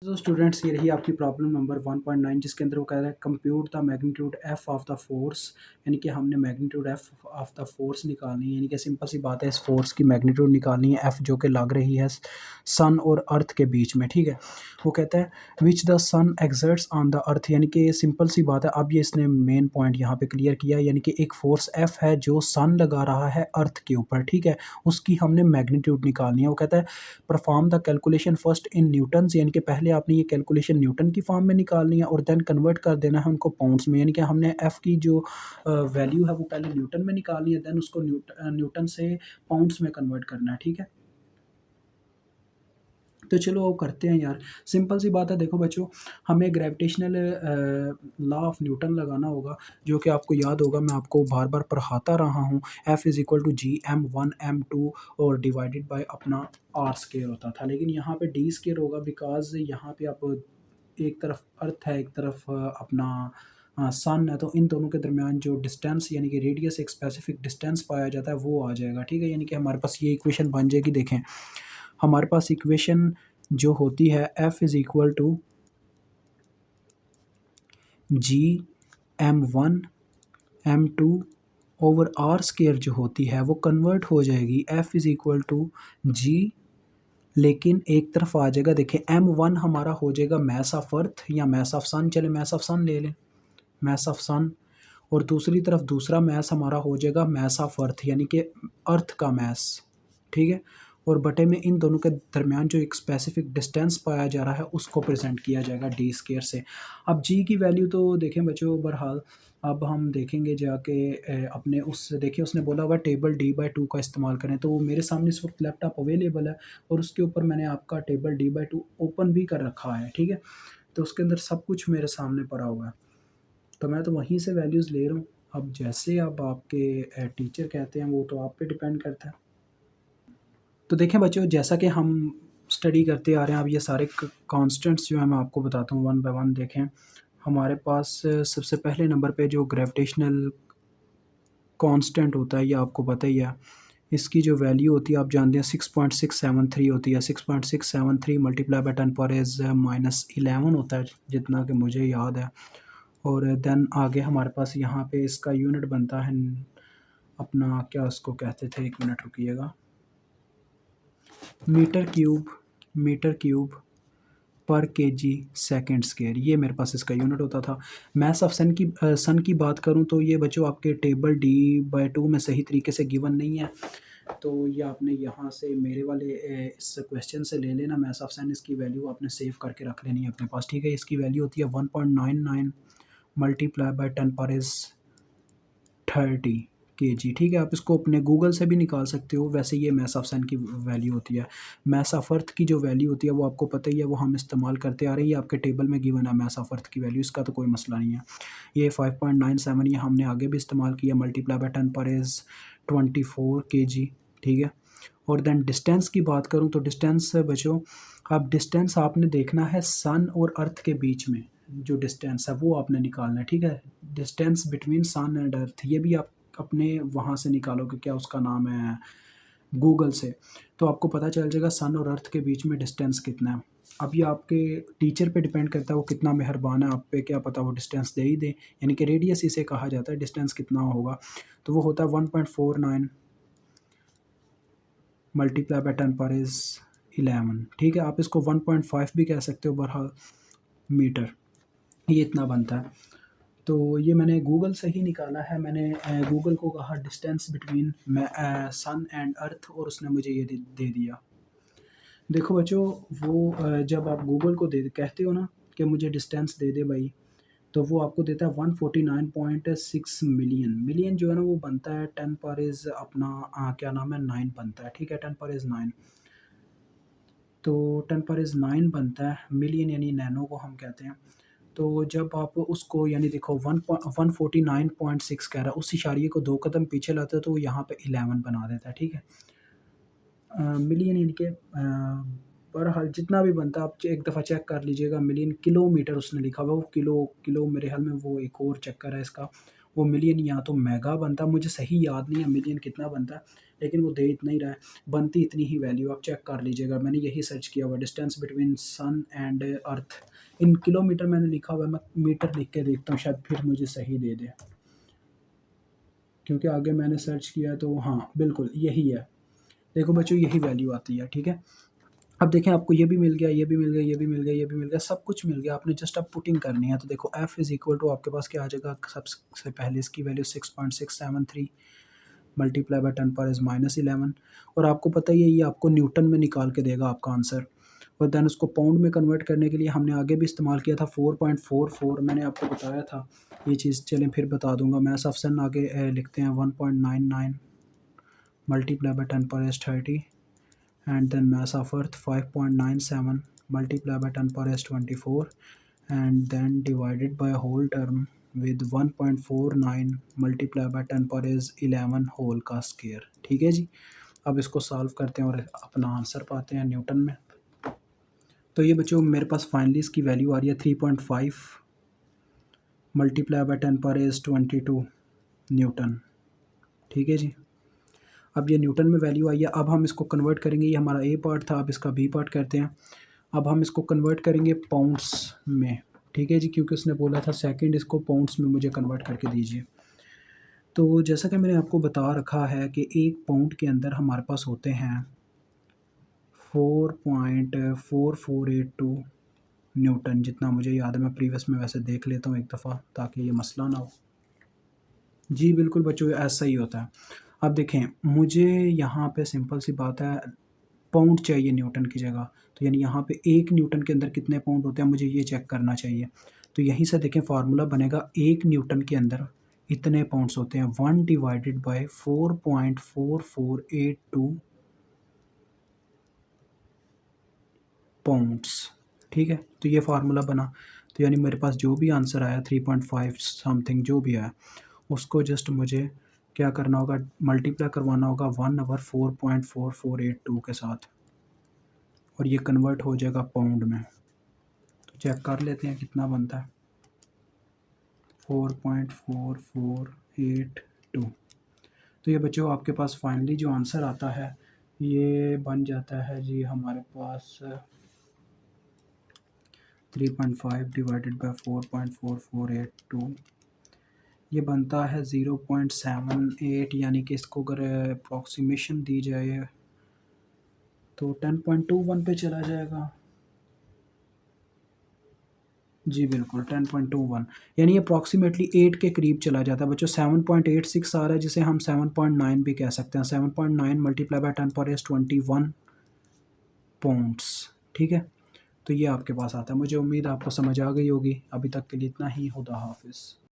तो स्टूडेंट्स ये रही आपकी प्रॉब्लम नंबर 1.9 जिसके अंदर वो कह रहा है compute the magnitude F of the force. यानी कि हमने magnitude F of the force निकालनी है, यानी कि सिंपल सी बात है, इस फोर्स की मैग्नीट्यूड निकालनी है एफ जो कि लग रही है सन और अर्थ के बीच में। ठीक है, वो कहता है which the sun exerts on the earth, यानी कि सिंपल सी बात है। अब ये इसने मेन पॉइंट यहाँ पे क्लियर किया, यानी कि एक फोर्स एफ है जो सन लगा रहा है अर्थ के ऊपर। ठीक है, उसकी हमने मैग्नीट्यूड निकालनी है। वो कहता है perform the calculation first in Newton's, यानी कि पहले आपने ये कैलकुलेशन न्यूटन की फॉर्म में निकालनी है और देन कन्वर्ट कर देना है उनको पाउंड्स में। यानी कि हमने एफ की जो वैल्यू है वो पहले न्यूटन में निकालनी है, देन उसको न्यूटन से पाउंड्स में कन्वर्ट करना है। ठीक है, तो चलो वो करते हैं यार। सिंपल सी बात है, देखो बच्चों, हमें ग्रेविटेशनल लॉ ऑफ न्यूटन लगाना होगा, जो कि आपको याद होगा, मैं आपको बार बार पढ़ाता रहा हूँ। F is equal to G m1 m2 और डिवाइडेड बाय अपना आर स्केयर होता था, लेकिन यहाँ पे डी स्केयर होगा बिकॉज यहाँ पे आप एक तरफ अर्थ है, एक तरफ अपना सन है, तो इन दोनों के दरमियान जो डिस्टेंस यानी कि रेडियस, एक स्पेसिफिक डिस्टेंस पाया जाता है, वो आ जाएगा। ठीक है, यानी कि हमारे पास ये इक्वेशन बन जाएगी। देखें, हमारे पास इक्वेशन जो होती है F is equal to G m1 m2 over R square जो होती है वो कन्वर्ट हो जाएगी F is equal to G, लेकिन एक तरफ आ जाएगा। देखें, m1 हमारा हो जाएगा मैस ऑफ अर्थ या मैस ऑफ सन, चले मैस ऑफ सन ले लें, मैस ऑफ सन, और दूसरी तरफ दूसरा मैस हमारा हो जाएगा मैस ऑफ अर्थ, यानी कि अर्थ का मैस। ठीक है, और बटे में इन दोनों के दरमियान जो एक स्पेसिफिक डिस्टेंस पाया जा रहा है उसको प्रेजेंट किया जाएगा डी स्केयर से। अब जी की वैल्यू तो देखें बच्चों, बहरहाल अब हम देखेंगे जाके अपने उस, देखिए उसने बोला हुआ टेबल D/2 का इस्तेमाल करें, तो वो मेरे सामने इस वक्त लैपटॉप अवेलेबल है और उसके ऊपर मैंने आपका टेबल D/2 ओपन भी कर रखा है। ठीक है, तो उसके अंदर सब कुछ मेरे सामने पड़ा हुआ है, तो मैं तो वहीं से वैल्यूज़ ले रहा हूँ। अब जैसे अब आपके टीचर कहते हैं वो तो आप पे डिपेंड करता है। तो देखें बच्चों, जैसा कि हम स्टडी करते आ रहे हैं, अब ये सारे कांस्टेंट्स जो हैं मैं आपको बताता हूँ वन बाय वन। देखें, हमारे पास सबसे पहले नंबर पे जो ग्रेविटेशनल कांस्टेंट होता है, ये आपको पता ही है, इसकी जो वैल्यू होती है आप जानते हैं 6.673 होती है। 6.673 मल्टीप्लाई बाय 10⁻⁻11 होता है, जितना कि मुझे याद है। और देन आगे हमारे पास यहाँ पे इसका यूनिट बनता है अपना, क्या उसको कहते थे, एक मिनट रुकिएगा, मीटर क्यूब पर केजी सेकंड स्क्वायर, ये मेरे पास इसका यूनिट होता था। मैस ऑफ सन की बात करूं तो ये बच्चों आपके टेबल D/2 में सही तरीके से गिवन नहीं है, तो ये आपने यहाँ से मेरे वाले इस क्वेश्चन से ले लेना। मैस ऑफ सन, इसकी वैल्यू आपने सेव करके रख लेनी है अपने पास। ठीक है, इसकी वैल्यू होती है 1.99 मल्टीप्लाई बाय 10⁻30 kg। ठीक है, आप इसको अपने गूगल से भी निकाल सकते हो। वैसे ये मैस ऑफ सन की वैल्यू होती है। मैस ऑफ अर्थ की जो वैल्यू होती है वो आपको पता ही है, वो हम इस्तेमाल करते आ रहे हैं। ये आपके टेबल में गिवन है मैस ऑफ अर्थ की वैल्यू, इसका तो कोई मसला नहीं है। ये 5.97 ये हमने आगे भी इस्तेमाल किया, मल्टीप्लाई बाय 10⁻24 kg। ठीक है, और देन डिस्टेंस की बात करूँ तो डिस्टेंस बच्चों, अब डिस्टेंस आपने देखना है सन और अर्थ के बीच में जो डिस्टेंस है वो आपने निकालना है। ठीक है, distance between sun and earth, ये भी आप अपने वहाँ से निकालोगे, क्या उसका नाम है, गूगल से, तो आपको पता चल जाएगा सन और अर्थ के बीच में डिस्टेंस कितना है। अब ये आपके टीचर पे डिपेंड करता है, वो कितना मेहरबान है आप पे, क्या पता वो डिस्टेंस दे ही दे, यानी कि रेडियस इसे कहा जाता है, डिस्टेंस कितना होगा, तो वो होता है 1.49 मल्टीप्लाई बाय 10⁻11। ठीक है, आप इसको 1.5 भी कह सकते हो, बहरहाल मीटर, ये इतना बनता है। तो ये मैंने गूगल से ही निकाला है। मैंने गूगल को कहा distance between sun and earth, और उसने मुझे ये दे दिया। देखो बच्चों, वो जब आप गूगल को दे कहते हो ना कि मुझे डिस्टेंस दे दे भाई, तो वो आपको देता है 149.6 मिलियन। मिलियन जो है ना वो बनता है 10 पर इज़ अपना क्या नाम है 9 बनता है। ठीक है, 10 पर इज़ 9, तो 10 पर इज़ 9 बनता है मिलियन, यानी नैनो को हम कहते हैं। तो जब आप उसको, यानी देखो 149.6 कह रहा है, उस इशारिये को 2 कदम पीछे लाते हो तो वो यहाँ पे 11 बना देता है। ठीक है, मिलियन यानी कि बहरहाल जितना भी बनता है आप एक दफ़ा चेक कर लीजिएगा। मिलियन किलोमीटर उसने लिखा हुआ, वो किलो मेरे ख्याल में वो एक और चक्कर है इसका, वो मिलियन या तो मेगा बनता है, मुझे सही याद नहीं है मिलियन कितना बनता है, लेकिन वो दे इतना ही रहा है, बनती इतनी ही वैल्यू। आप चेक कर लीजिएगा, मैंने यही सर्च किया हुआ, distance between sun and earth in kilometre मैंने लिखा हुआ है, मैं मीटर लिख के देखता हूँ शायद फिर मुझे सही दे दे, क्योंकि आगे मैंने सर्च किया तो हाँ बिल्कुल यही है। देखो बच्चों यही वैल्यू आती है, ठीक है। अब देखें आपको ये भी मिल गया, ये भी मिल गया, ये भी मिल गया, ये भी मिल गया, सब कुछ मिल गया, आपने जस्ट अब पुटिंग करनी है। तो देखो एफ इज़ इक्वल टू आपके पास क्या आ जाएगा, सबसे पहले इसकी वैल्यू 6.673 मल्टीप्लाई बाय 10⁻11, और आपको पता ही है ये आपको न्यूटन में निकाल के देगा आपका आंसर। और देन उसको पाउंड में कन्वर्ट करने के लिए हमने आगे भी इस्तेमाल किया था 4.44, मैंने आपको बताया था ये चीज़, चलें फिर बता दूंगा। मैथ्स ऑप्शन आगे लिखते हैं 1.99 multiply by 10⁻30 and then mass of earth 5.97 multiply by 10⁻24 and then divided by a whole term with 1.49 multiply by 10⁻11 whole का स्क्वायर। ठीक है जी, अब इसको सॉल्व करते हैं और अपना आंसर पाते हैं न्यूटन में। तो ये बच्चों मेरे पास फाइनली इसकी वैल्यू आ रही है 3.5 मल्टीप्लाई बाय 10⁻22 न्यूटन। ठीक है जी, अब ये न्यूटन में वैल्यू आई है। अब हम इसको कन्वर्ट करेंगे, ये हमारा ए पार्ट था, अब इसका बी पार्ट करते हैं। अब हम इसको कन्वर्ट करेंगे पाउंड्स में, ठीक है जी, क्योंकि उसने बोला था सेकंड, इसको पाउंड्स में मुझे कन्वर्ट करके दीजिए। तो जैसा कि मैंने आपको बता रखा है कि एक पाउंड के अंदर हमारे पास होते हैं 4.4482 न्यूटन, जितना मुझे याद है। मैं प्रीवियस में वैसे देख लेता हूँ एक दफ़ा ताकि ये मसला ना हो। जी बिल्कुल बच्चों, ऐसा ही होता है। अब देखें मुझे यहाँ पे सिंपल सी बात है, पाउंड चाहिए न्यूटन की जगह, तो यानी यहाँ पे एक न्यूटन के अंदर कितने पाउंड होते हैं मुझे ये चेक करना चाहिए। तो यहीं से देखें फार्मूला बनेगा, एक न्यूटन के अंदर इतने पाउंड्स होते हैं, 1 डिवाइडेड बाय 4.4482 पाउंड्स। ठीक है, तो ये फार्मूला बना। तो यानी मेरे पास जो भी आंसर आया 3.5 समथिंग जो भी आया, उसको जस्ट मुझे क्या करना होगा, मल्टीप्लाई करवाना होगा 1/4.4482 के साथ, और ये कन्वर्ट हो जाएगा पाउंड में। तो चेक कर लेते हैं कितना बनता है, 4.4482। तो ये बच्चों आपके पास फाइनली जो आंसर आता है ये बन जाता है जी हमारे पास 3.5 डिवाइडेड बाय 4.4482, ये बनता है 0.78, यानी कि इसको अगर अप्रॉक्सीमेशन दी जाए तो 10.21 पे चला जाएगा। जी बिल्कुल 10.21, यानी अप्रॉक्सीमेटली 8 के करीब चला जाता है बच्चों। 7.86 आ रहा है, जिसे हम 7.9 भी कह सकते हैं। 7.9 मल्टीप्लाई बाय 10⁻21 पाउंड्स। ठीक है, तो ये आपके पास आता है। मुझे उम्मीद है आपको समझ आ गई होगी। अभी तक के लिए इतना ही, खुदा हाफिज़।